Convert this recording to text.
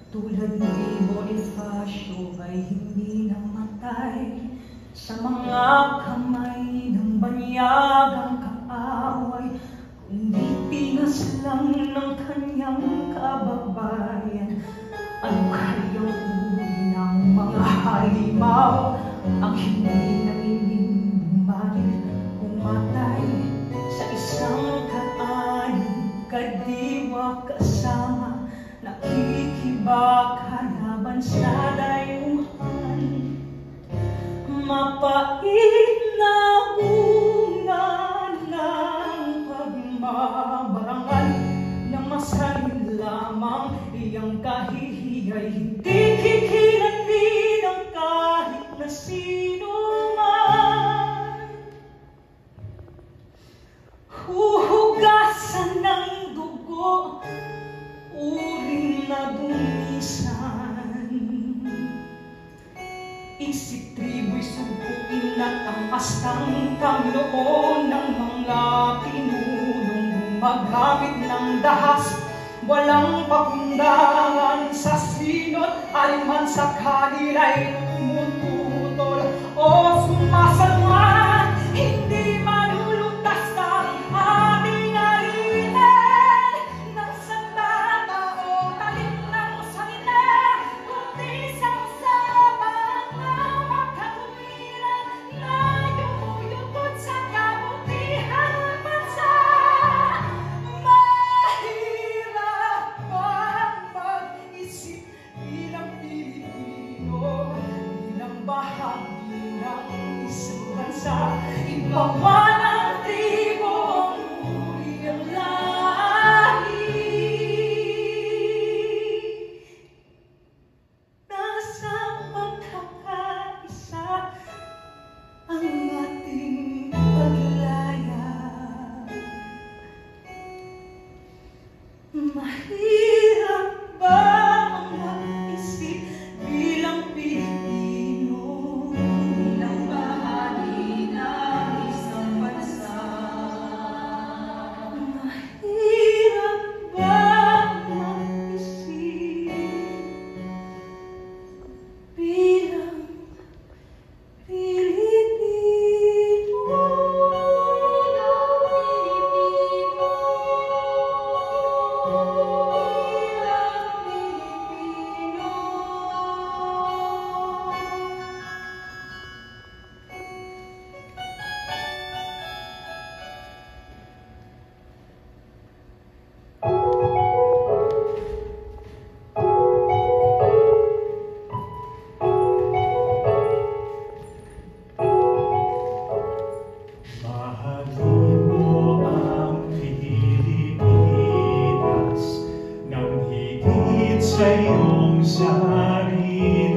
tulad ni Bonifacio ay hindi namatay sa mga kamay ng banyagang kaaway, kundi tinas lang ng kanyang kababayan. Ano kayang uri ng mga halimaw ang hindi nangingin bumalik, pumatay sa isang kadiwa kasama, nakikibaka laban sa dayuhan. Mapait na bunga ng pagmabarangal na masahin lamang iyang kahihiyay, hindi kikilanli ng kahit na sino man. Huhugasan ng dugo, uring na dumisan, isip tribu'y subuin at ang astang Panginoon ng mga pinulong gumagamit ng dahas, walang pakundangan sa sinot, aliman sa kanila'y tumututol o sumasalwa. Hindi malulutas ang ating alipin ng sandata o talim ng salita, kundi sangsabang na magkatuwiran na yumuyukot sa kabutihang bansa. Mahirap bang mag-isip bilang Pilipino, bilang bahagi ng isang bansa, ibawa ng tribo ang uri ang lahi. Nasa pagkakaisa ang ating paglaya. Mahirap ba ang mag-isip bilang Pilipino, bilang bahagi ng isang bansa? Mahirap ba ang mag-isip bilang Pilipino? Mahalin mo ang Pilipinas nang higit sa iyong sarili.